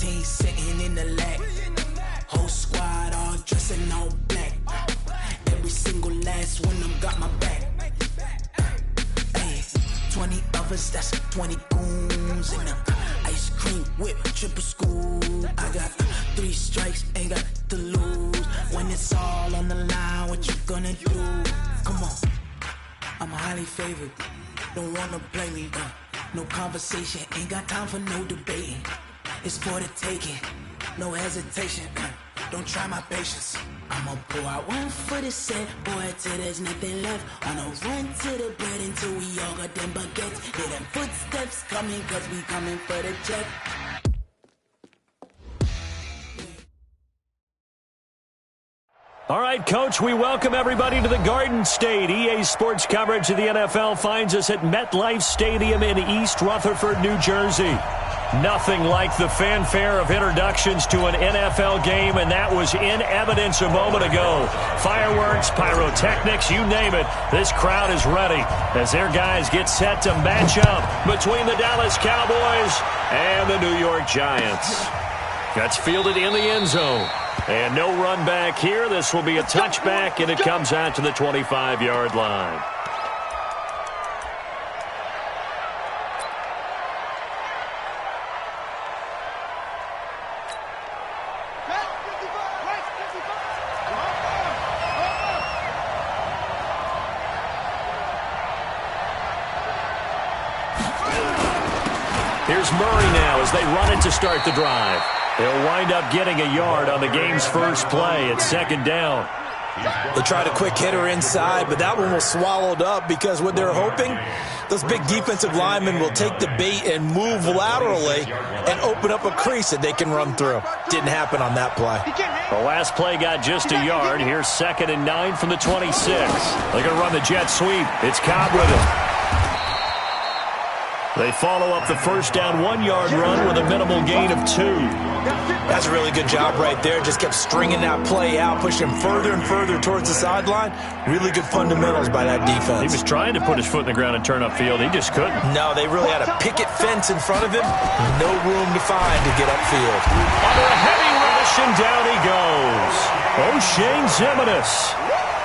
team sitting in the lag. Whole squad all dressing all black. Every single last one of them got my back. Hey, 20 of us, that's 20 goons in the ice cream whip, triple scoop. I got 3 strikes, ain't got to lose. When it's all on the line, what you gonna do? Come on, I'm highly favored. Don't wanna play me, no conversation, ain't got time for no debating. It's for the taking, no hesitation. Don't try my patience. I'ma pull out one for the set, boy, till there's nothing left. On a run to the bread until we all got them baguettes. Hear them footsteps coming, cause we coming for the check. All right, Coach, we welcome everybody to the Garden State. EA Sports coverage of the NFL finds us at MetLife Stadium in East Rutherford, New Jersey. Nothing like the fanfare of introductions to an NFL game, and that was in evidence a moment ago. Fireworks, pyrotechnics, you name it. This crowd is ready as their guys get set to match up between the Dallas Cowboys and the New York Giants. That's fielded in the end zone. And no run back here. This will be a touchback, and it comes out to the 25-yard line. Here's Murray now as they run it to start the drive. They'll wind up getting a yard on the game's first play at second down. They tried a quick hitter inside, but that one was swallowed up because what they're hoping, those big defensive linemen will take the bait and move laterally and open up a crease that they can run through. Didn't happen on that play. The last play got just a yard. Here's 2nd and 9 from the 26. They're going to run the jet sweep. It's Cobb with it. They follow up the first down 1-yard run with a minimal gain of 2. That's a really good job right there. Just kept stringing that play out, pushing him further and further towards the sideline. Really good fundamentals by that defense. He was trying to put his foot in the ground and turn upfield. He just couldn't. No, they really had a picket fence in front of him. No room to find to get upfield. Under a heavy rush, and down he goes. O'Shane Ximines.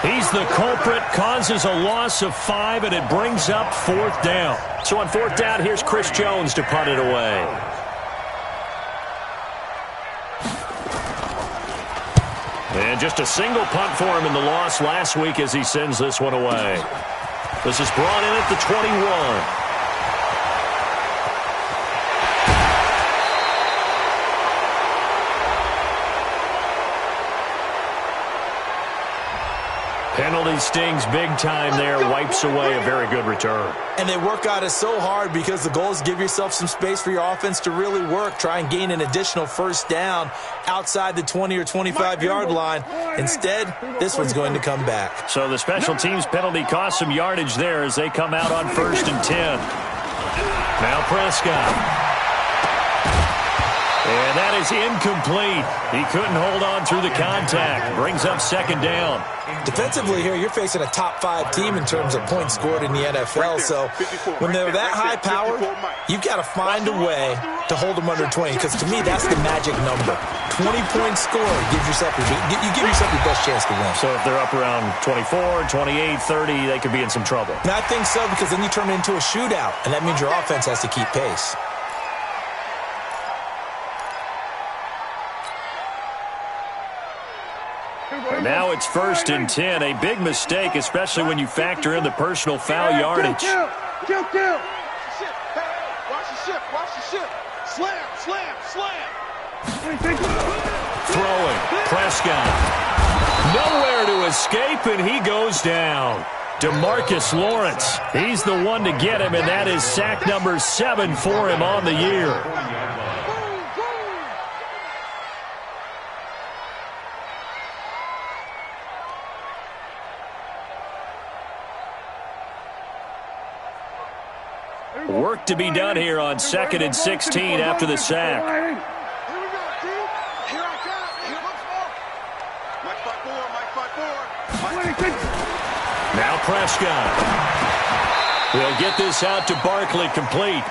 He's the culprit, causes a loss of 5, and it brings up 4th down. So on 4th down, here's Chris Jones to punt it away. And just a single punt for him in the loss last week as he sends this one away. This is brought in at the 21. Penalty stings big time there, wipes away a very good return. And they work on it so hard because the goal is give yourself some space for your offense to really work. Try and gain an additional first down outside the 20 or 25-yard line. Instead, this one's going to come back. So the special teams penalty cost some yardage there as they come out on 1st and 10. Now Prescott. And that is incomplete. He couldn't hold on through the contact. Brings up 2nd down. Defensively here, you're facing a top-5 team in terms of points scored in the NFL. So when they're that high-powered, you've got to find a way to hold them under 20. Because to me, that's the magic number. 20 points scored gives yourself you give yourself your best chance to win. So if they're up around 24, 28, 30, they could be in some trouble. And I think so, because then you turn it into a shootout, and that means your offense has to keep pace. Now it's 1st and 10. A big mistake, especially when you factor in the personal foul yardage. Kill. Watch the ship. Slam. Throwing. Prescott. Nowhere to escape, and he goes down. DeMarcus Lawrence. He's the one to get him, and that is sack number 7 for him on the year. Work to be done here on 2nd and 16 after the sack. Now Prescott. We'll get this out to Barkley complete.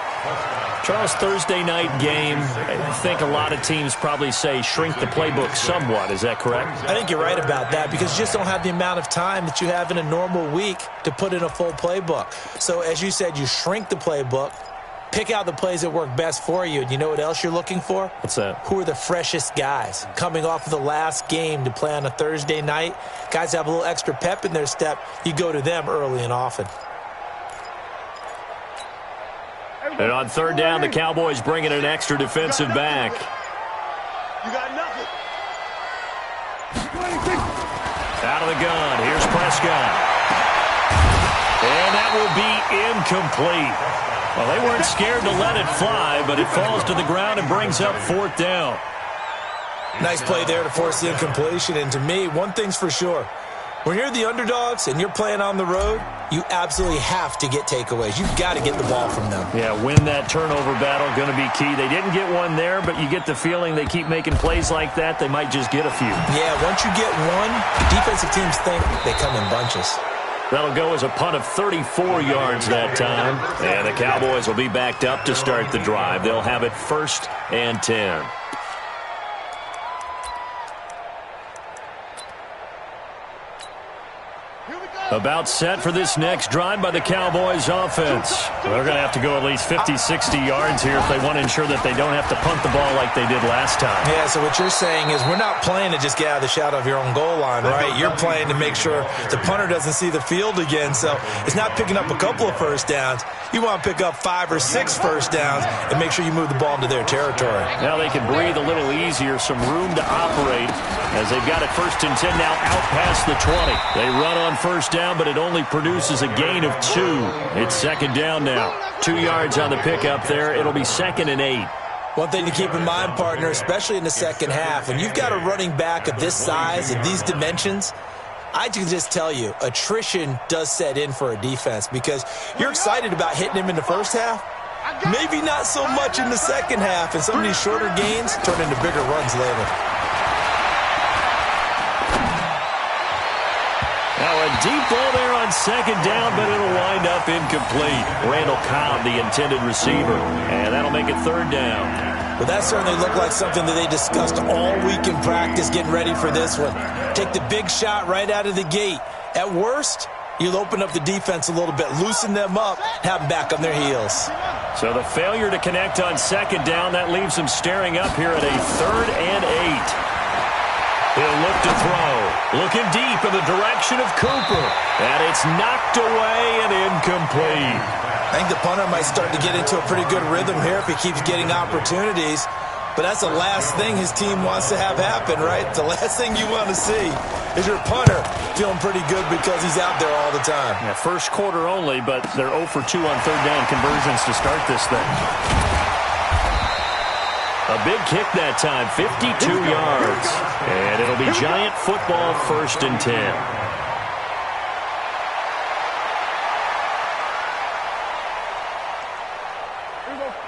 Charles, Thursday night game, I think a lot of teams probably say shrink the playbook somewhat. Is that correct? I think you're right about that because you just don't have the amount of time that you have in a normal week to put in a full playbook. So as you said, you shrink the playbook, pick out the plays that work best for you. And you know what else you're looking for? What's that? Who are the freshest guys coming off of the last game to play on a Thursday night? Guys have a little extra pep in their step. You go to them early and often. And on third down, the Cowboys bring in an extra defensive back. You got nothing. Out of the gun. Here's Prescott. And that will be incomplete. Well, they weren't scared to let it fly, but it falls to the ground and brings up fourth down. Nice play there to force the incompletion. And to me, one thing's for sure. When you're the underdogs and you're playing on the road, you absolutely have to get takeaways. You've got to get the ball from them. Yeah, win that turnover battle, going to be key. They didn't get one there, but you get the feeling they keep making plays like that, they might just get a few. Yeah, once you get one, the defensive teams think they come in bunches. That'll go as a punt of 34 yards that time. And the Cowboys will be backed up to start the drive. They'll have it 1st and 10. About set for this next drive by the Cowboys offense. They're going to have to go at least 50, 60 yards here if they want to ensure that they don't have to punt the ball like they did last time. Yeah, so what you're saying is we're not playing to just get out of the shadow of your own goal line, right? You're playing to make sure the punter doesn't see the field again. So it's not picking up a couple of first downs. You want to pick up 5 or 6 first downs and make sure you move the ball into their territory. Now they can breathe a little easier, some room to operate as they've got it 1st and 10 now out past the 20. They run on first down, but it only produces a gain of 2. It's 2nd down now. 2 yards on the pickup there. It'll be 2nd and 8. One thing to keep in mind, partner, especially in the second half, when you've got a running back of this size, of these dimensions, I can just tell you, attrition does set in for a defense because you're excited about hitting him in the first half. Maybe not so much in the second half, and some of these shorter gains turn into bigger runs later. Now a deep ball there on 2nd down, but it'll wind up incomplete. Randall Cobb, the intended receiver, and that'll make it 3rd down. Well, that certainly looked like something that they discussed all week in practice getting ready for this one. Take the big shot right out of the gate. At worst, you'll open up the defense a little bit, loosen them up, have them back on their heels. So the failure to connect on 2nd down, that leaves them staring up here at a 3rd and 8. He'll look to throw. Looking deep in the direction of Cooper. And it's knocked away and incomplete. I think the punter might start to get into a pretty good rhythm here if he keeps getting opportunities. But that's the last thing his team wants to have happen, right? The last thing you want to see is your punter feeling pretty good because he's out there all the time. Yeah, first quarter only, but they're 0 for 2 on 3rd down conversions to start this thing. A big kick that time, 52 yards. And it'll be Giant football 1st and 10.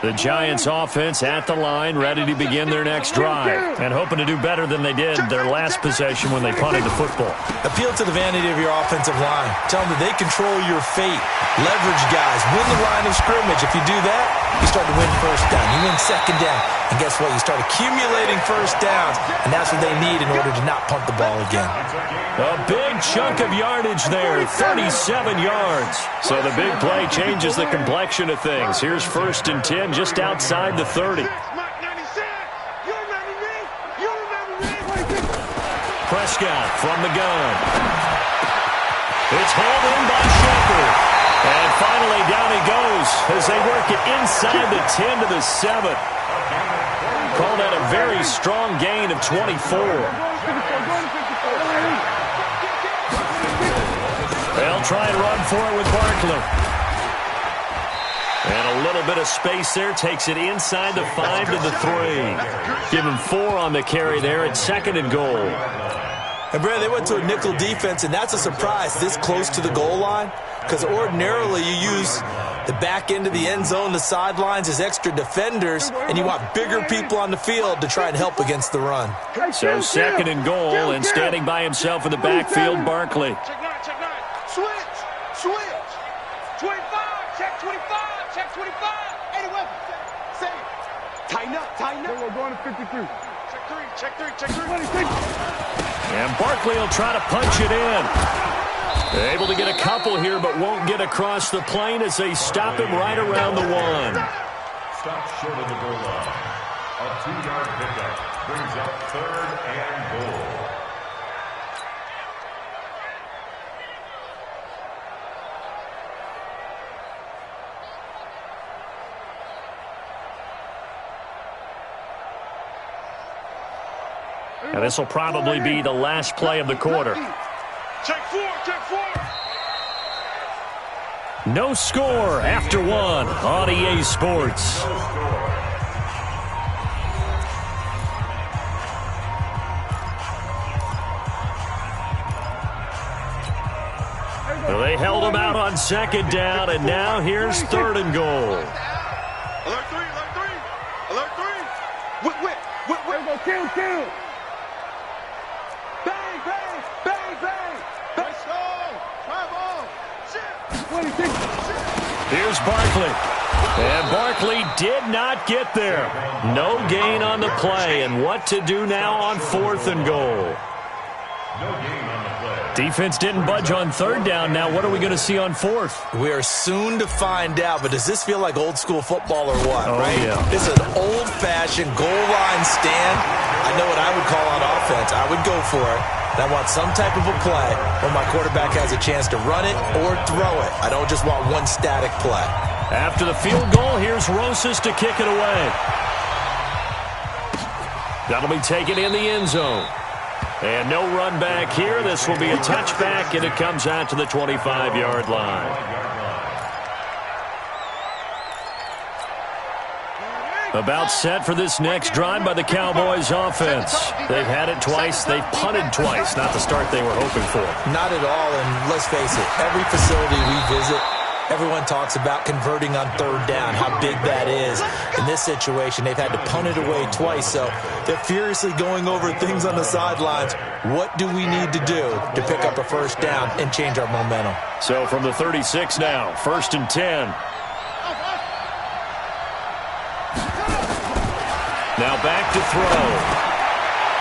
The Giants offense at the line, ready to begin their next drive. And hoping to do better than they did their last possession when they punted the football. Appeal to the vanity of your offensive line. Tell them that they control your fate. Leverage guys. Win the line of scrimmage. If you do that, you start to win first down. You win 2nd down. And guess what? You start accumulating first downs. And that's what they need in order to not punt the ball again. A big chunk of yardage there, 37 yards. So the big play changes the complexion of things. Here's 1st and 10 just outside the 30. Prescott from the gun. It's hauled in by Shepard. And finally down he goes as they work it inside the 10 to the 7. Call that a very strong gain of 24. They'll try and run for it with Barkley. And a little bit of space there. Takes it inside the 5 to the 3. Give him 4 on the carry there at 2nd and goal. And, Brad, they went to a nickel defense, and that's a surprise this close to the goal line because ordinarily you use the back end of the end zone, the sidelines as extra defenders, and you want bigger people on the field to try and help against the run. So 2nd and goal, and standing by himself in the backfield, Barkley. Check 9, check 9. Switch. 25, check 25, check 25. 81. We're going to 53. Check three. And Barkley will try to punch it in. Able to get a couple here, but won't get across the plane as they stop him right around the 1. Stop short of the goal line. A 2-yard pickup brings up 3rd and goal. And this will probably be the last play of the quarter. Check four. No score after 1 on EA Sports. Well, they held him out on 2nd down, and now here's 3rd and goal. Alert three. Whip. Go kill. Bang. Let's go. Travel. Shit. Here's Barkley. And Barkley did not get there. No gain on the play. And what to do now on 4th and goal? No gain on the play. Defense didn't budge on 3rd down. Now what are we going to see on 4th? We are soon to find out, but does this feel like old school football or what, right? Yeah. This is an old-fashioned goal line stand. I know what I would call on offense. I would go for it. And I want some type of a play where my quarterback has a chance to run it or throw it. I don't just want one static play. After the field goal, here's Rosas to kick it away. That'll be taken in the end zone. And no run back here. This will be a touchback, and it comes out to the 25-yard line. About set for this next drive by the Cowboys offense. They've had it twice. They've punted twice. Not the start they were hoping for. Not at all, and let's face it, every facility we visit, everyone talks about converting on 3rd down, how big that is. In this situation, they've had to punt it away twice, so they're furiously going over things on the sidelines. What do we need to do to pick up a 1st down and change our momentum? So from the 36 now, 1st and 10. Now back to throw.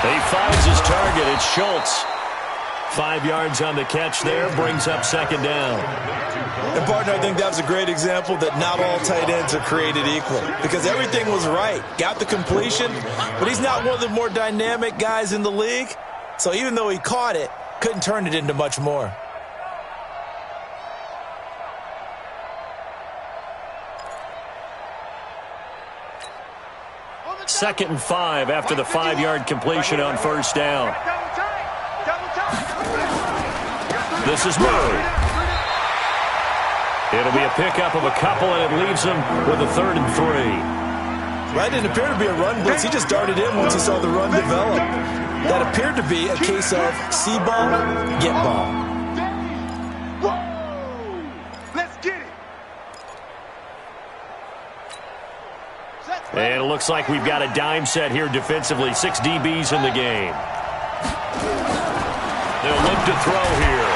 He finds his target. It's Schultz. 5 yards on the catch there. Brings up 2nd down. And, partner, I think that was a great example that not all tight ends are created equal. Because everything was right. Got the completion, but he's not one of the more dynamic guys in the league. So even though he caught it, couldn't turn it into much more. Second and 5 after the 5-yard completion on 1st down. This is Murray. It'll be a pickup of a couple, and it leaves him with a 3rd and 3. That didn't appear to be a run blitz. He just darted in once he saw the run develop. That appeared to be a case of see ball, get ball. Let's get it. And it looks like we've got a dime set here defensively. 6 DBs in the game. They'll look to throw here.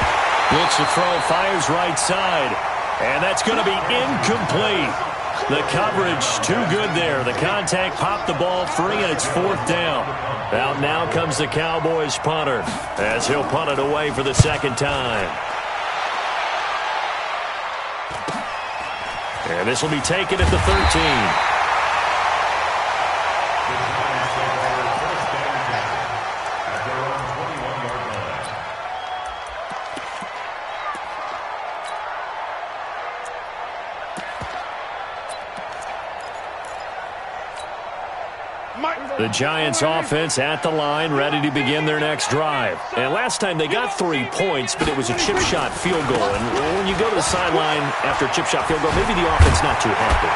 Looks to throw, fires right side. And that's going to be incomplete. The coverage too good there. The contact popped the ball free, and it's 4th down. Out now comes the Cowboys punter as he'll punt it away for the 2nd time. And this will be taken at the 13. The Giants offense at the line, ready to begin their next drive. And last time they got 3 points, but it was a chip shot field goal. And when you go to the sideline after a chip shot field goal, maybe the offense not too happy.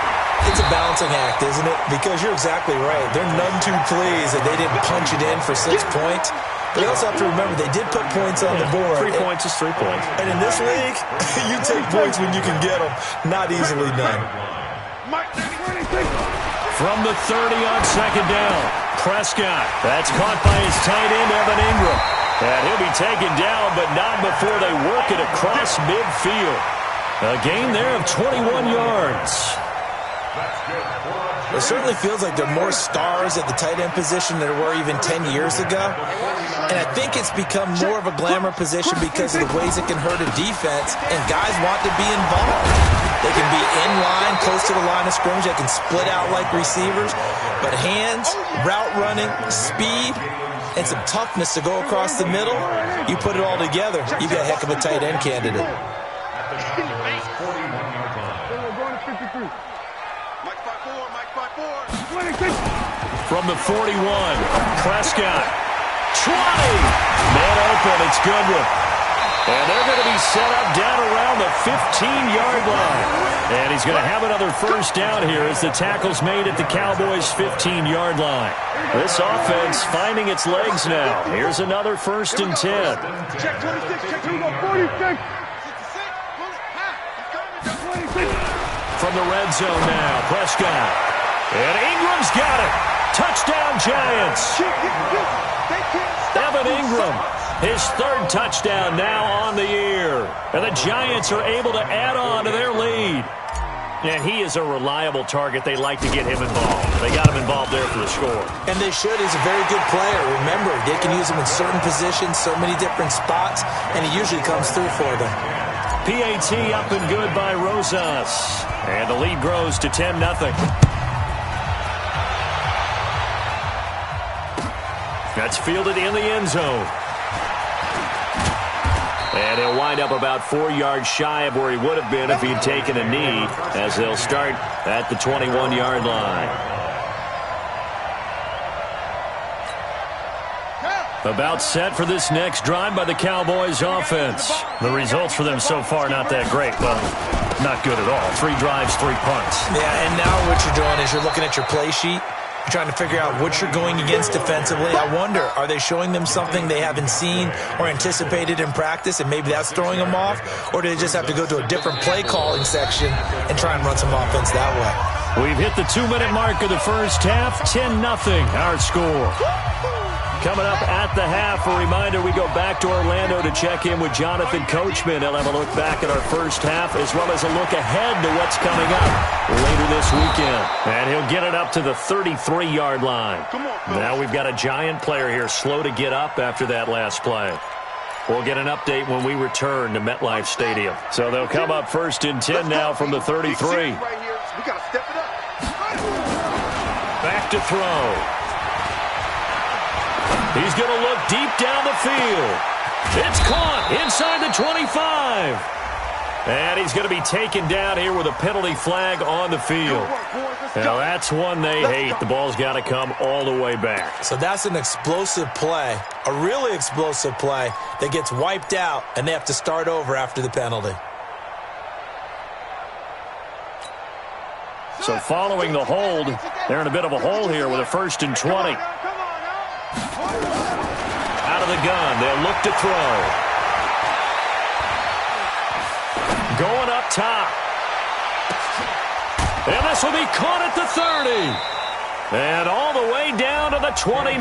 It's a balancing act, isn't it? Because you're exactly right. They're none too pleased that they didn't punch it in for 6 points. But you also have to remember they did put points on the board. 3 points is 3 points. And in this league, you take points when you can get them. Not easily done. From the 30 on 2nd down, Prescott. That's caught by his tight end, Evan Ingram. And he'll be taken down, but not before they work it across midfield. A gain there of 21 yards. That's good for a It certainly feels like there are more stars at the tight end position than there were even 10 years ago. And I think it's become more of a glamour position because of the ways it can hurt a defense, and guys want to be involved. They can be in line, close to the line of scrimmage. They can split out like receivers. But hands, route running, speed, and some toughness to go across the middle, you put it all together, you got a heck of a tight end candidate. From the 41, Prescott. 20! Man open, it's Goodwin. And they're going to be set up down around the 15-yard line. And he's going to have another first down here as the tackle's made at the Cowboys' 15-yard line. This offense finding its legs now. Here's another 1st and 10. Check 26, check 46. From the red zone now, Prescott. And Ingram's got it. Touchdown, Giants. Evan Ingram, his 3rd touchdown now on the year. And the Giants are able to add on to their lead. And he is a reliable target. They like to get him involved. They got him involved there for the score. And they should. He's a very good player. Remember, they can use him in certain positions, so many different spots, and he usually comes through for them. PAT up and good by Rosas. And the lead grows to 10-0. That's fielded in the end zone. And he'll wind up about 4 yards shy of where he would have been if he'd taken a knee, as they'll start at the 21-yard line. About set for this next drive by the Cowboys offense. The results for them so far not that great. Well, not good at all. 3 drives, 3 punts. Yeah, and now what you're doing is you're looking at your play sheet. You're trying to figure out what you're going against defensively. I wonder, are they showing them something they haven't seen or anticipated in practice, and maybe that's throwing them off? Or do they just have to go to a different play calling section and try and run some offense that way? We've hit the 2-minute mark of the first half. 10-0 our score. Coming up at the half, a reminder, we go back to Orlando to check in with Jonathan Coachman. He'll have a look back at our first half as well as a look ahead to what's coming up later this weekend. And he'll get it up to the 33-yard line. Now we've got a Giant player here slow to get up after that last play. We'll get an update when we return to MetLife Stadium. So they'll come up 1st and 10 now from the 33. Back to throw. He's going to look deep down the field. It's caught inside the 25. And he's going to be taken down here with a penalty flag on the field. Now that's one they hate. The ball's got to come all the way back. So that's an explosive play, a really explosive play that gets wiped out, and they have to start over after the penalty. So following the hold, they're in a bit of a hole here with a 1st and 20. Out of the gun, they'll look to throw. Going up top. And this will be caught at the 30. And all the way down to the 29.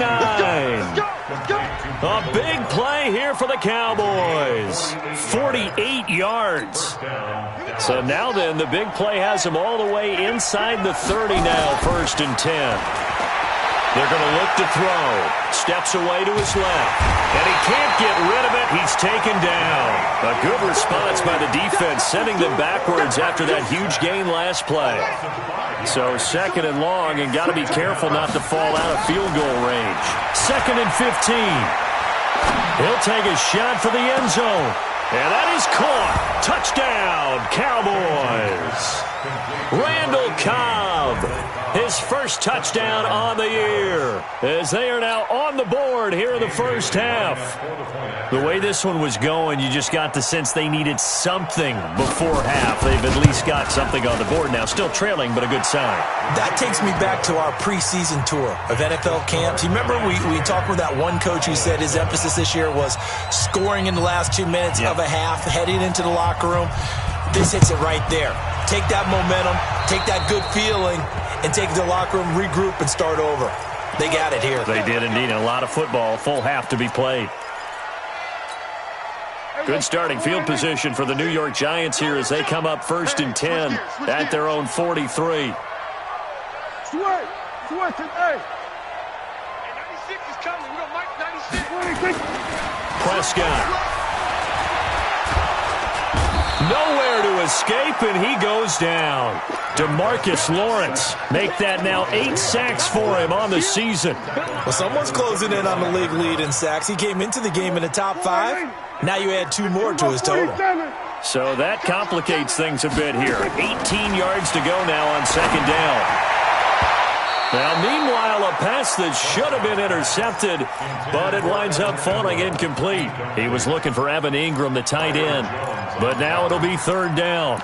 A big play here for the Cowboys. 48 yards. So now then, the big play has them all the way inside the 30 now, 1st and 10. They're going to look to throw. Steps away to his left. And he can't get rid of it. He's taken down. A good response by the defense, sending them backwards after that huge gain last play. So 2nd and long, and got to be careful not to fall out of field goal range. 2nd and 15. He'll take a shot for the end zone. And that is caught. Touchdown, Cowboys. Randall Cobb, his first touchdown on the year, as they are now on the board here in the first half. The way this one was going, you just got the sense they needed something before half. They've at least got something on the board now. Still trailing, but a good sign. That takes me back to our preseason tour of NFL camps. You remember we talked with that one coach who said his emphasis this year was scoring in the last 2 minutes of a half, heading into the locker room. This hits it right there. Take that momentum, take that good feeling, and take it to the locker room, regroup, and start over. They got it here. They did indeed. A lot of football, full half to be played. Good starting field position for the New York Giants here as they come up 1st and 10 at their own 43. Switch it, hey. 96 is coming. We got Mike 96. Prescott. Nowhere to escape, and he goes down. DeMarcus Lawrence make that now 8 sacks for him on the season. Well, someone's closing in on the league lead in sacks. He came into the game in the top 5. Now you add 2 more to his total. So that complicates things a bit here. 18 yards to go now on second down. Now, meanwhile, a pass that should have been intercepted, but it winds up falling incomplete. He was looking for Evan Ingram, the tight end, but now it'll be third down.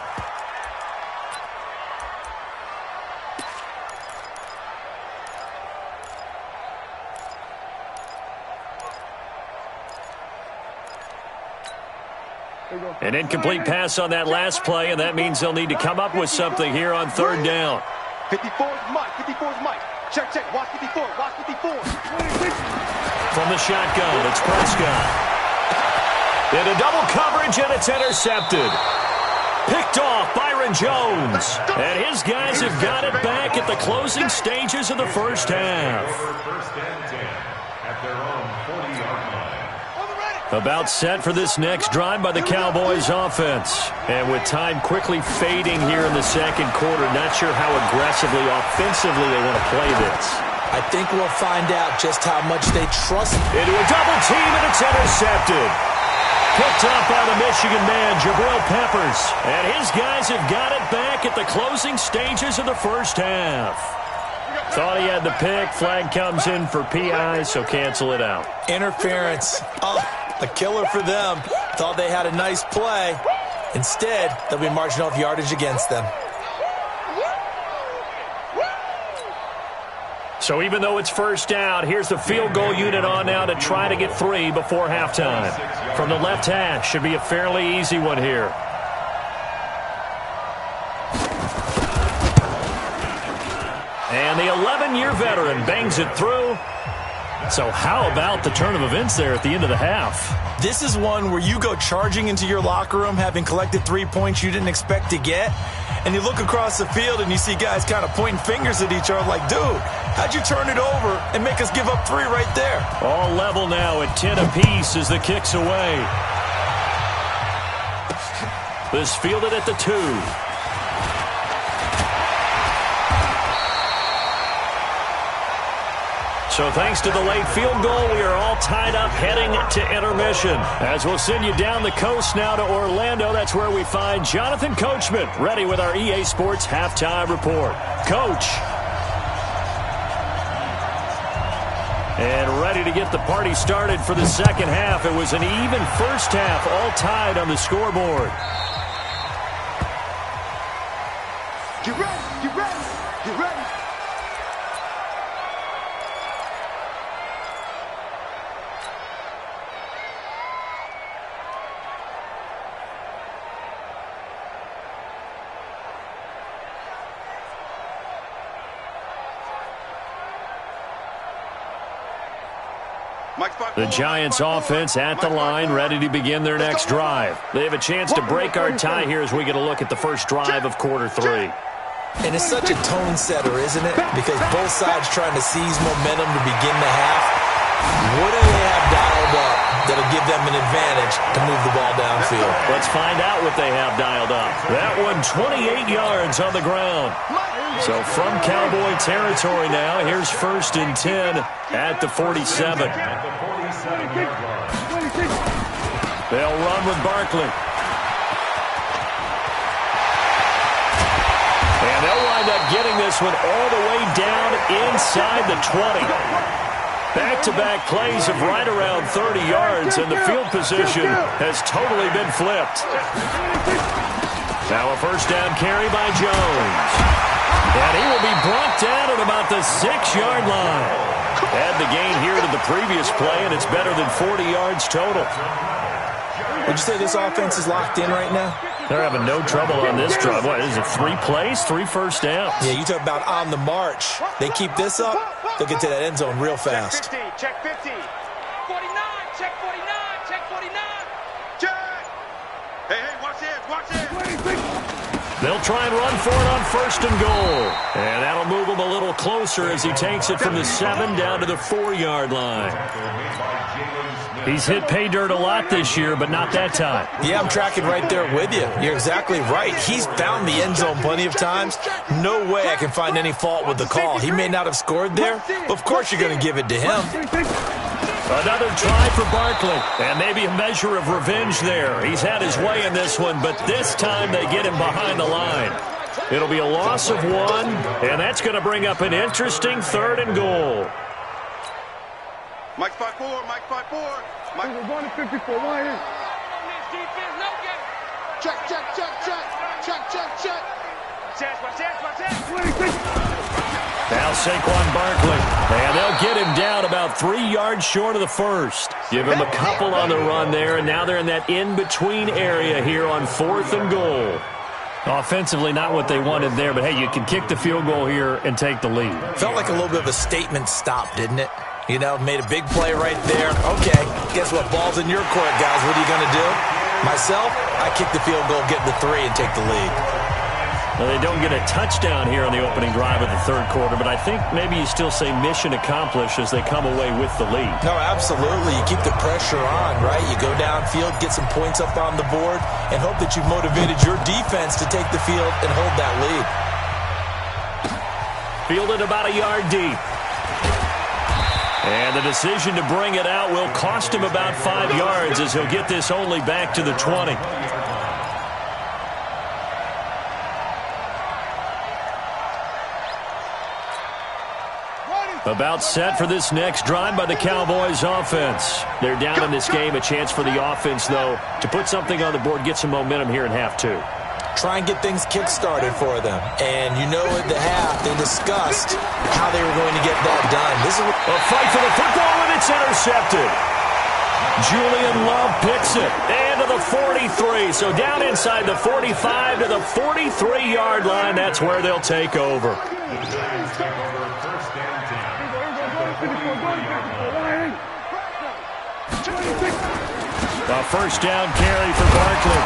An incomplete pass on that last play, and that means they'll need to come up with something here on third down. 54 is Mike. 54 is Mike. Check. Watch 54. Watch 54. From the shotgun, it's Prescott. Into double coverage, and it's intercepted. Picked off Byron Jones. And his guys have got it back at the closing stages of the first half. First and 10 at their own 40-yard line. About set for this next drive by the Cowboys offense. And with time quickly fading here in the second quarter, not sure how aggressively, offensively they want to play this. I think we'll find out just how much they trust. Into a double team, and it's intercepted. Picked up by the Michigan man, Jabril Peppers. And his guys have got it back at the closing stages of the first half. Thought he had the pick. Flag comes in for PI, so cancel it out. Interference. Oh, a killer for them. Thought they had a nice play. Instead, they'll be marching off yardage against them. So even though it's first down, here's the field goal unit on now to try to get 3 before halftime. From the left hash, should be a fairly easy one here. And the 11-year veteran bangs it through. So how about the turn of events there at the end of the half? This is one where you go charging into your locker room having collected 3 points you didn't expect to get, and you look across the field and you see guys kind of pointing fingers at each other like, dude, how'd you turn it over and make us give up 3 right there? All level now at 10 apiece as the kick's away. This fielded at the 2. So thanks to the late field goal, we are all tied up heading to intermission. As we'll send you down the coast now to Orlando, that's where we find Jonathan Coachman, ready with our EA Sports Halftime Report. Coach. And ready to get the party started for the second half. It was an even first half, all tied on the scoreboard. Get ready. Get ready. Get ready. The Giants offense at the line, ready to begin their next drive. They have a chance to break our tie here as we get a look at the first drive of quarter 3. And it's such a tone setter, isn't it? Because both sides trying to seize momentum to begin the half. What do they have dialed up that'll give them an advantage to move the ball downfield? Let's find out what they have dialed up. That one 28 yards on the ground. So from Cowboy territory now, here's 1st and 10 at the 47. They'll run with Barkley. And they'll wind up getting this one all the way down inside the 20. Back-to-back plays of right around 30 yards, and the field position has totally been flipped. Now a first down carry by Jones. And he will be brought down at about the 6-yard line. Add the gain here to the previous play, and it's better than 40 yards total. Would you say this offense is locked in right now? They're having no trouble on this drive. What, is it 3 plays, 3 first downs? Yeah, you talk about on the march. They keep this up, they'll get to that end zone real fast. Check 50. 49. Check 49. Check 49. Check. Hey, watch this. Watch this. They'll try and run for it on 1st and goal. And that'll move him a little closer as he takes it from the 7 down to the 4-yard line. He's hit pay dirt a lot this year, but not that time. Yeah, I'm tracking right there with you. You're exactly right. He's found the end zone plenty of times. No way I can find any fault with the call. He may not have scored there, but of course you're going to give it to him. Another try for Barkley, and maybe a measure of revenge there. He's had his way in this one, but this time they get him behind the line. It'll be a loss of 1, and that's going to bring up an interesting 3rd and goal. Mike 5-4, Mike 5-4. Mike, we're going to 54. Why here? Check, check, check, check. Check, check, check. Now Saquon Barkley, and they'll get him down about 3 yards short of the 1st. Give him a couple on the run there, and now they're in that in-between area here on 4th and goal. Offensively, not what they wanted there, but hey, you can kick the field goal here and take the lead. Felt like a little bit of a statement stop, didn't it? You know, made a big play right there. Okay, guess what? Ball's in your court, guys. What are you going to do? Myself, I kick the field goal, get the 3, and take the lead. Well, they don't get a touchdown here on the opening drive of the 3rd quarter, but I think maybe you still say mission accomplished as they come away with the lead. No, absolutely. You keep the pressure on, right? You go downfield, get some points up on the board, and hope that you've motivated your defense to take the field and hold that lead. Fielded about a yard deep. And the decision to bring it out will cost him about 5 yards as he'll get this only back to the 20. About set for this next drive by the Cowboys offense. They're down in this game. A chance for the offense, though, to put something on the board, get some momentum here in half 2. Try and get things kick-started for them. And you know at the half, they discussed how they were going to get that done. This is a fight for the football, and it's intercepted. Julian Love picks it. And to the 43. So down inside the 45 to the 43-yard line. That's where they'll take over. A first down carry for Barkley.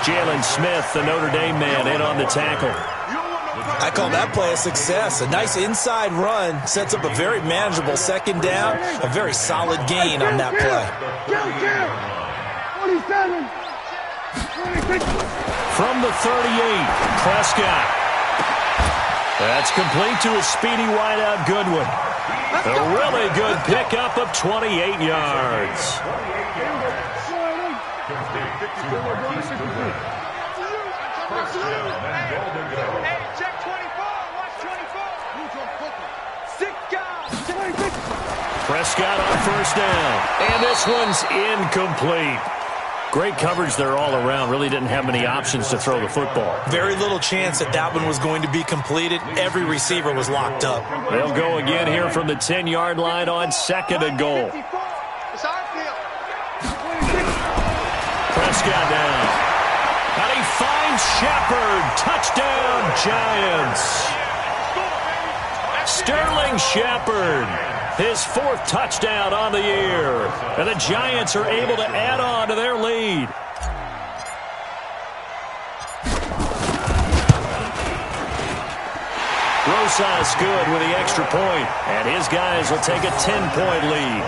Jalen Smith, the Notre Dame man, in on the tackle. I call that play a success. A nice inside run sets up a very manageable 2nd down. A very solid gain on that play. From the 38, Prescott. That's complete to a speedy wideout Goodwin. A really good pickup of 28 yards. Prescott on first down. And this one's incomplete. Great coverage there all around. Really didn't have many options to throw the football. Very little chance that that one was going to be completed. Every receiver was locked up. They'll go again here from the 10-yard line on 2nd and goal. Prescott down. And he finds Shepard. Touchdown, Giants. Sterling Shepard. His 4th touchdown on the year. And the Giants are able to add on to their lead. Rosas good with the extra point. And his guys will take a 10-point lead.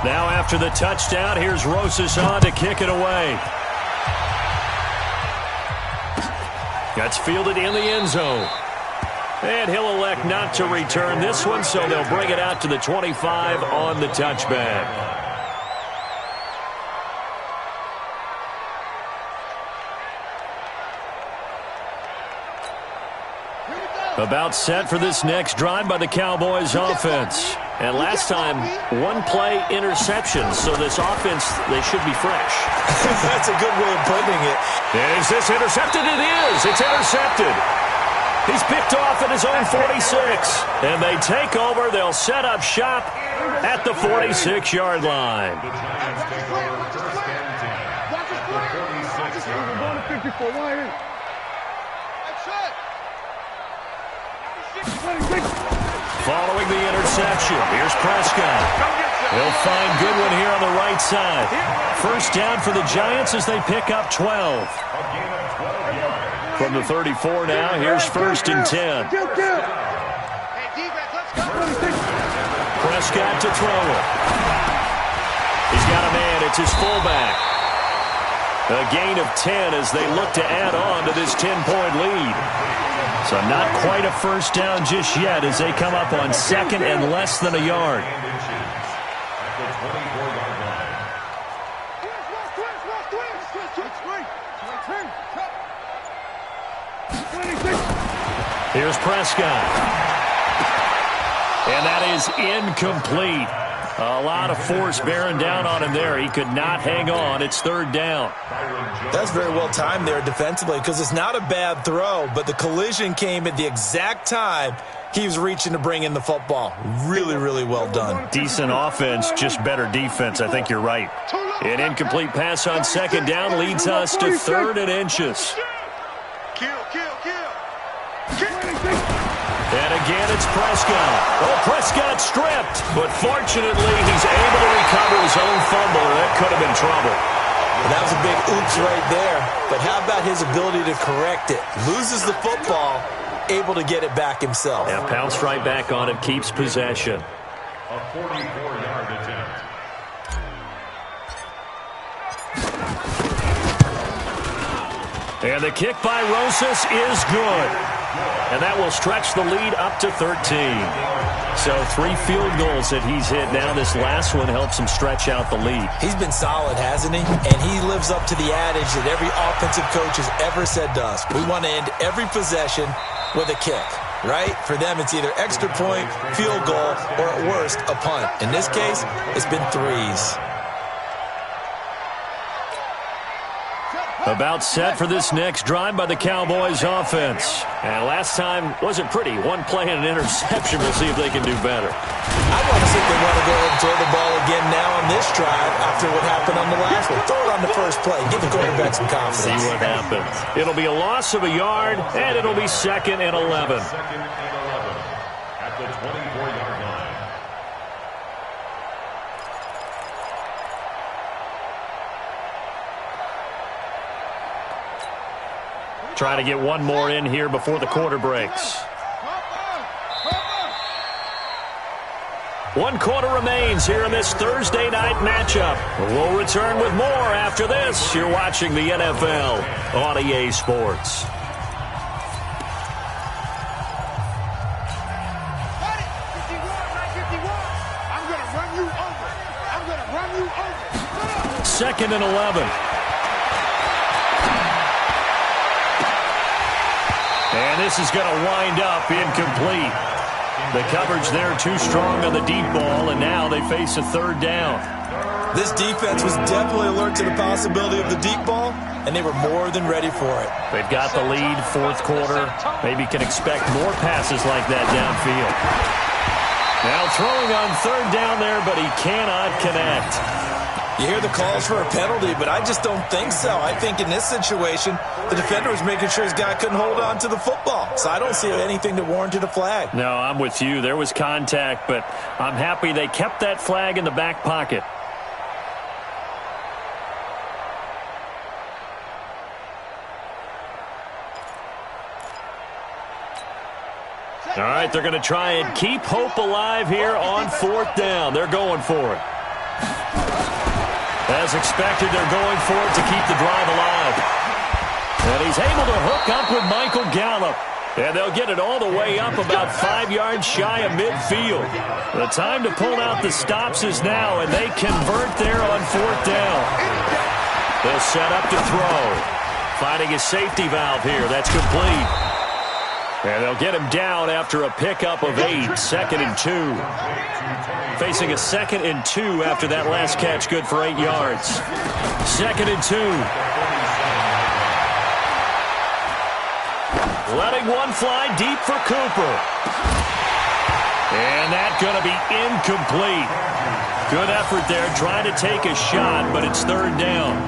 Now after the touchdown, here's Rosas on to kick it away. That's fielded in the end zone. And he'll elect not to return this one, so they'll bring it out to the 25 on the touchback. About set for this next drive by the Cowboys offense. And last time, 1-play interception. So this offense, they should be fresh. That's a good way of putting it. Is this intercepted? It is. It's intercepted. He's picked off at his own 46. And they take over. They'll set up shop at the 46-yard line. following the interception. Here's Prescott. He'll find Goodwin here on the right side. First down for the Giants as they pick up 12. From the 34 now, here's 1st and 10. Prescott to throw it. He's got a man. It's his fullback. A gain of 10 as they look to add on to this 10-point lead. So not quite a first down just yet as they come up on 2nd and less than a yard. Here's Prescott. And that is incomplete. A lot of force bearing down on him there. He could not hang on. It's 3rd down. That's very well timed there defensively because it's not a bad throw, but the collision came at the exact time he was reaching to bring in the football. Really, really well done. Decent offense, just better defense. I think you're right. An incomplete pass on 2nd down leads us to 3rd and inches. And again, it's Prescott. Oh, Prescott stripped. But fortunately, he's able to recover his own fumble, or that could have been trouble. And that was a big oops right there. But how about his ability to correct it? Loses the football, able to get it back himself. Yeah, pounced right back on it, keeps possession. A 44-yard attempt. And the kick by Rosas is good. And that will stretch the lead up to 13. So 3 field goals that he's hit now. This last one helps him stretch out the lead. He's been solid, hasn't he? And he lives up to the adage that every offensive coach has ever said to us. We want to end every possession with a kick, right? For them, it's either extra point, field goal, or at worst, a punt. In this case, it's been 3s. About set for this next drive by the Cowboys offense. And last time wasn't pretty. One play and an interception. We'll see if they can do better. I want to see if they want to go ahead and throw the ball again now on this drive after what happened on the last one. Throw it on the first play. Give the quarterback some confidence. See what happens. It'll be a loss of a yard, and it'll be 2nd and 11. 2nd and 11 at the 24-yard line. Trying to get one more in here before the quarter breaks. 1 quarter remains here in this Thursday night matchup. We'll return with more after this. You're watching the NFL on EA Sports. Second and 11. And this is going to wind up incomplete. The coverage there too strong on the deep ball, and now they face a 3rd down. This defense was definitely alert to the possibility of the deep ball, and they were more than ready for it. They've got the lead, 4th quarter. Maybe can expect more passes like that downfield. Now throwing on 3rd down there, but he cannot connect. You hear the calls for a penalty, but I just don't think so. I think in this situation, the defender was making sure his guy couldn't hold on to the football. So I don't see anything that warranted a flag. No, I'm with you. There was contact, but I'm happy they kept that flag in the back pocket. All right, they're going to try and keep hope alive here on 4th down. They're going for it. As expected, they're going for it to keep the drive alive. And he's able to hook up with Michael Gallup. And they'll get it all the way up about 5 yards shy of midfield. The time to pull out the stops is now, and they convert there on 4th down. They'll set up to throw. Finding a safety valve here. That's complete. And they'll get him down after a pickup of 8, 2nd and 2. Facing a 2nd and 2 after that last catch, good for 8 yards. 2nd and 2. Letting one fly deep for Cooper. And that's going to be incomplete. Good effort there, trying to take a shot, but it's 3rd down.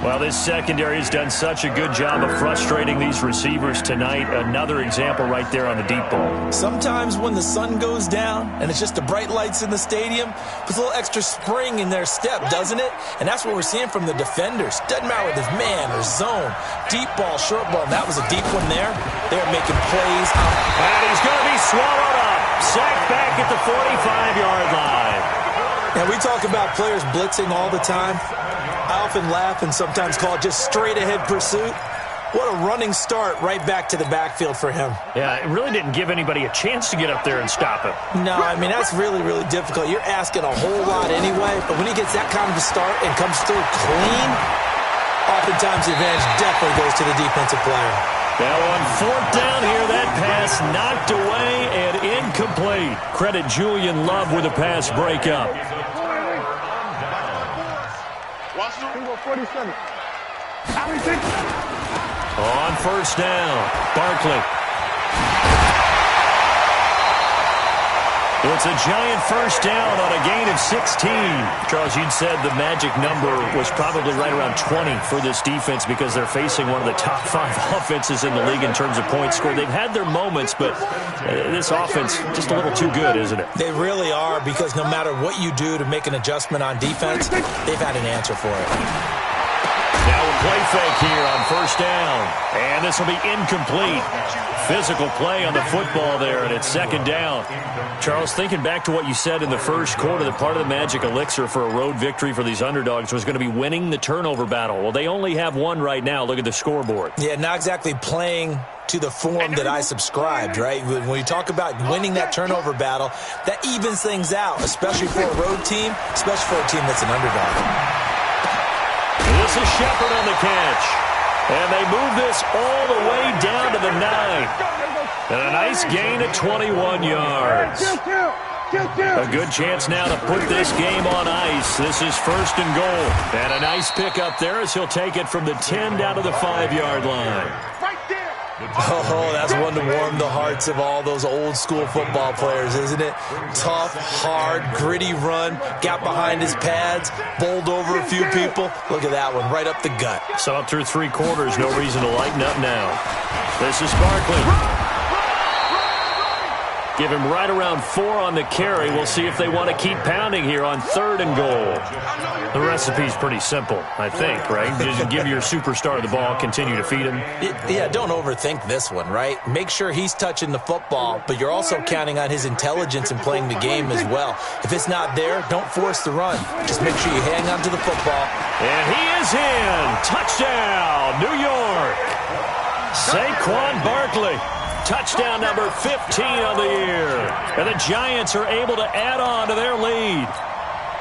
Well, this secondary has done such a good job of frustrating these receivers tonight. Another example right there on the deep ball. Sometimes when the sun goes down and it's just the bright lights in the stadium, puts a little extra spring in their step, doesn't it? And that's what we're seeing from the defenders. Doesn't matter whether it's man or zone, deep ball, short ball. And that was a deep one there. They're making plays. And he's going to be swallowed up. Sacked back at the 45-yard line. And we talk about players blitzing all the time. I often laugh and sometimes call it just straight-ahead pursuit. What a running start right back to the backfield for him. Yeah, it really didn't give anybody a chance to get up there and stop him. No, I mean, that's really, really difficult. You're asking a whole lot anyway, but when he gets that kind of a start and comes through clean, oftentimes the advantage definitely goes to the defensive player. Now on fourth down here, that pass knocked away and incomplete. Credit Julian Love with a pass breakup. 47. On first down, Barkley. It's a giant first down on a gain of 16. Charles, you'd said the magic number was probably right around 20 for this defense because they're facing one of the top 5 offenses in the league in terms of points scored. They've had their moments, but this offense just a little too good, isn't it? They really are, because no matter what you do to make an adjustment on defense, they've had an answer for it. Now a play fake here on first down, and this will be incomplete. Physical play on the football there, and it's second down. Charles, thinking back to what you said in the first quarter, that part of the magic elixir for a road victory for these underdogs was going to be winning the turnover battle. Well, they only have one right now. Look at the scoreboard. Yeah, not exactly playing to the form that I subscribed, right? When you talk about winning that turnover battle, that evens things out, especially for a road team, especially for a team that's an underdog. This is Shepard on the catch. And they move this all the way down to the 9. And a nice gain of 21 yards. A good chance now to put this game on ice. This is first and goal. And a nice pickup there as he'll take it from the 10 down to the 5-yard line. Oh, that's one to warm the hearts of all those old-school football players, isn't it? Tough, hard, gritty run, got behind his pads, bowled over a few people. Look at that one, right up the gut. So up through 3 quarters, no reason to lighten up now. This is Barkley. Give him right around 4 on the carry. We'll see if they want to keep pounding here on 3rd and goal. The recipe's pretty simple, I think, right? Just give your superstar the ball, continue to feed him. Yeah, don't overthink this one, right? Make sure he's touching the football, but you're also counting on his intelligence in playing the game as well. If it's not there, don't force the run. Just make sure you hang on to the football. And he is in. Touchdown, New York. Saquon Barkley. Touchdown number 15 on the year. And the Giants are able to add on to their lead.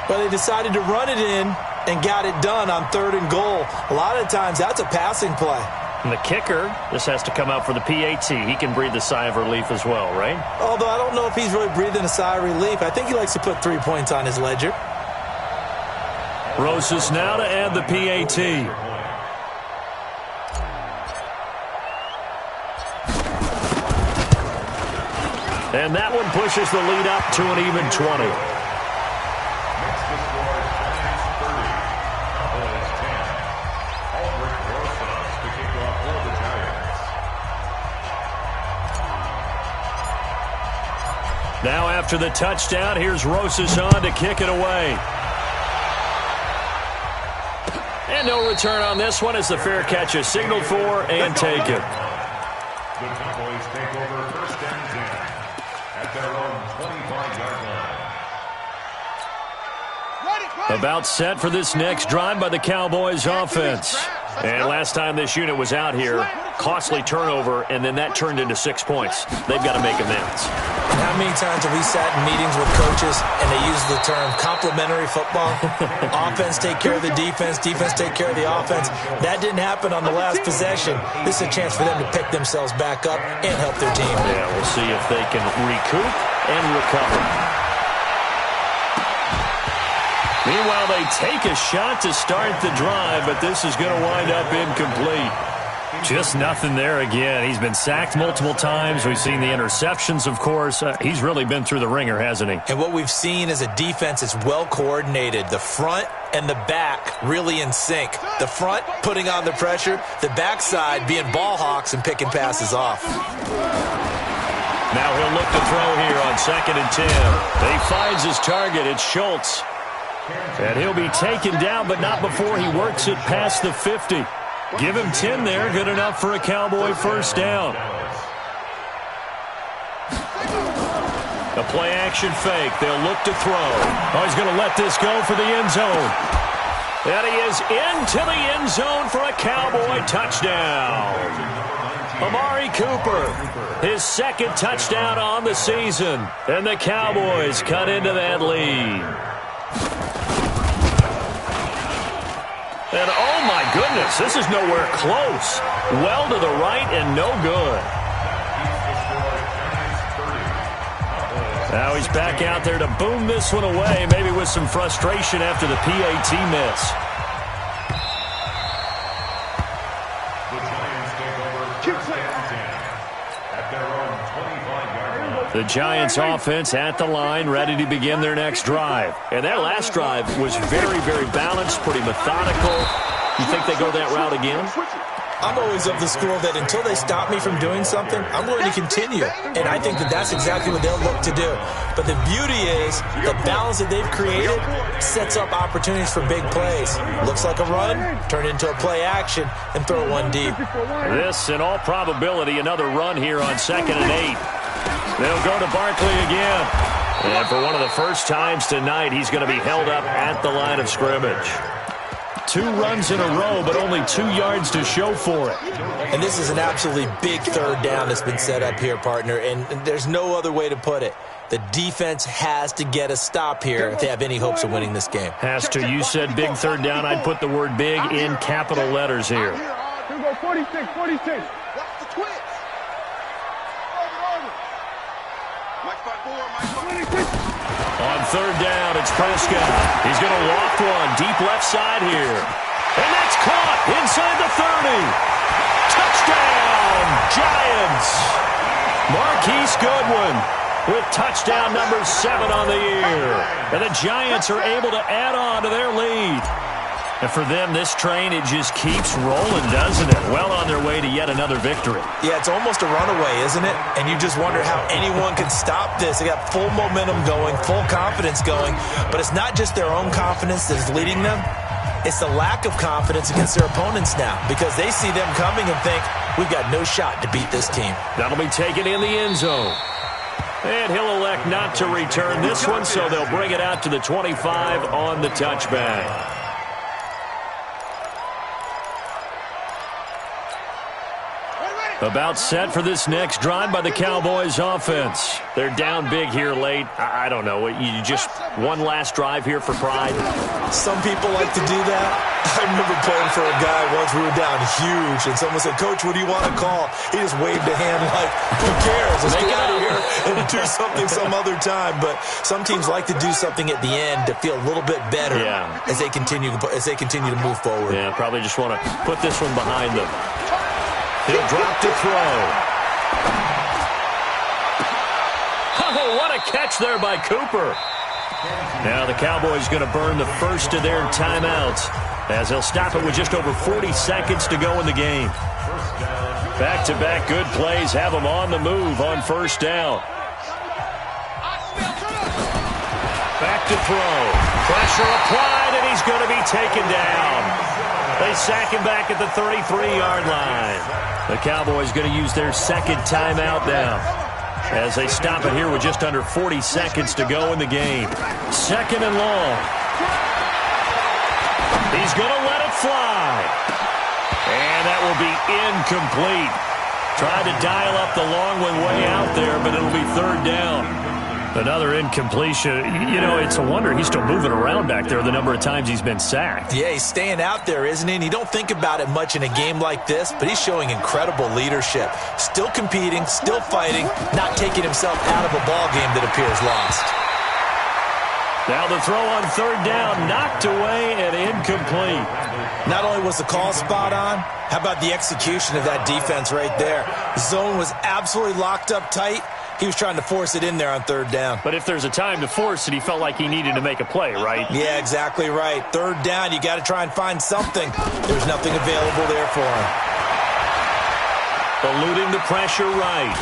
Well, they decided to run it in and got it done on 3rd and goal. A lot of times, that's a passing play. And the kicker, this has to come out for the PAT. He can breathe a sigh of relief as well, right? Although I don't know if he's really breathing a sigh of relief. I think he likes to put 3 points on his ledger. Rosas now to add the PAT. And that one pushes the lead up to an even 20. Makes the score Giants 30, Cowboys 10. Aldrich Rosas to kick off for the Giants. Now after the touchdown, here's Rosas on to kick it away. And no return on this one as the fair catch is signaled for and taken. The Cowboys take over first and 10 at their own 25-yard line. About set for this next drive by the Cowboys offense. And last time this unit was out here, costly turnover, and then that turned into 6 points. They've got to make amends. And how many times have we sat in meetings with coaches and they use the term complementary football? Offense take care of the defense, defense take care of the offense. That didn't happen on the last possession. This is a chance for them to pick themselves back up and help their team. Yeah, we'll see if they can recoup and recover. Meanwhile, they take a shot to start the drive, but this is going to wind up incomplete. Just nothing there again. He's been sacked multiple times. We've seen the interceptions, of course. He's really been through the ringer, hasn't he? And what we've seen is a defense that's well coordinated. The front and the back really in sync. The front putting on the pressure, the backside being ball hawks and picking passes off. Now he'll look to throw here on 2nd and 10. He finds his target. It's Schultz. And he'll be taken down, but not before he works it past the 50. Give him 10 there. Good enough for a Cowboy first down. A play-action fake. They'll look to throw. Oh, he's going to let this go for the end zone. And he is into the end zone for a Cowboy touchdown. Amari Cooper, his 2nd touchdown on the season. And the Cowboys cut into that lead. And oh my goodness, this is nowhere close. Well to the right and no good. Now he's back out there to boom this one away, maybe with some frustration after the PAT miss. The Giants offense at the line, ready to begin their next drive. And their last drive was very, very balanced, pretty methodical. You think they go that route again? I'm always of the school that until they stop me from doing something, I'm going to continue. And I think that that's exactly what they'll look to do. But the beauty is the balance that they've created sets up opportunities for big plays. Looks like a run, turn into a play action, and throw one deep. This, in all probability, another run here on 2nd and 8. They'll go to Barkley again. And for one of the first times tonight, he's going to be held up at the line of scrimmage. 2 runs in a row, but only 2 yards to show for it. And this is an absolutely big 3rd down that's been set up here, partner, and there's no other way to put it. The defense has to get a stop here if they have any hopes of winning this game. Has to. You said big 3rd down. I'd put the word big in capital letters here. Here we go, 46, 46. Watch the twitch. On 3rd down, it's Prescott. He's going to loft one deep left side here. And that's caught inside the 30. Touchdown, Giants. Marquise Goodwin with touchdown number 7 on the year. And the Giants are able to add on to their lead. And for them, this train, it just keeps rolling, doesn't it? Well on their way to yet another victory. Yeah, it's almost a runaway, isn't it? And you just wonder how anyone can stop this. They got full momentum going, full confidence going. But it's not just their own confidence that is leading them. It's the lack of confidence against their opponents now because they see them coming and think, we've got no shot to beat this team. That'll be taken in the end zone. And he'll elect not to return this one, so they'll bring it out to the 25 on the touchback. About set for this next drive by the Cowboys offense. They're down big here late. I don't know. You just one last drive here for pride? Some people like to do that. I remember playing for a guy once. We were down huge, and someone said, Coach, what do you want to call? He just waved a hand like, who cares? Let's get out of here and do something some other time. But some teams like to do something at the end to feel a little bit better as they continue to move forward. Yeah, probably just want to put this one behind them. He'll drop to throw. Oh, what a catch there by Cooper. Now the Cowboys going to burn the first of their timeouts as they'll stop it with just over 40 seconds to go in the game. Back-to-back good plays have them on the move on 1st down. Back to throw. Pressure applied, and he's going to be taken down. They sack him back at the 33-yard line. The Cowboys going to use their 2nd timeout now as they stop it here with just under 40 seconds to go in the game. 2nd and long. He's going to let it fly. And that will be incomplete. Tried to dial up the long one way out there, but it'll be 3rd down. Another incompletion. You know, it's a wonder he's still moving around back there the number of times he's been sacked. Yeah, he's staying out there, isn't he? And you don't think about it much in a game like this, but he's showing incredible leadership. Still competing, still fighting, not taking himself out of a ball game that appears lost. Now the throw on 3rd down, knocked away and incomplete. Not only was the call spot on, how about the execution of that defense right there? The zone was absolutely locked up tight. He was trying to force it in there on third down. But if there's a time to force it, he felt like he needed to make a play, right? Yeah, exactly right. Third down, you got to try and find something. There's nothing available there for him. Eluding the pressure right.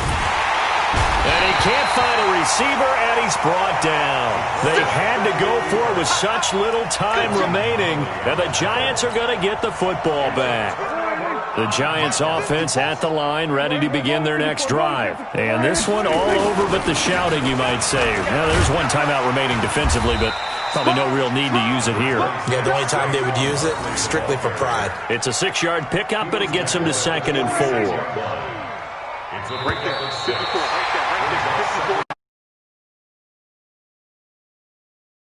And he can't find a receiver, and he's brought down. They had to go for it with such little time remaining, and the Giants are going to get the football back. The Giants offense at the line, ready to begin their next drive. And this one all over but the shouting, you might say. Now, there's one timeout remaining defensively, but probably no real need to use it here. Yeah, the only time they would use it, strictly for pride. It's a 6-yard pickup, but it gets them to 2nd and 4. It's a break there. 54.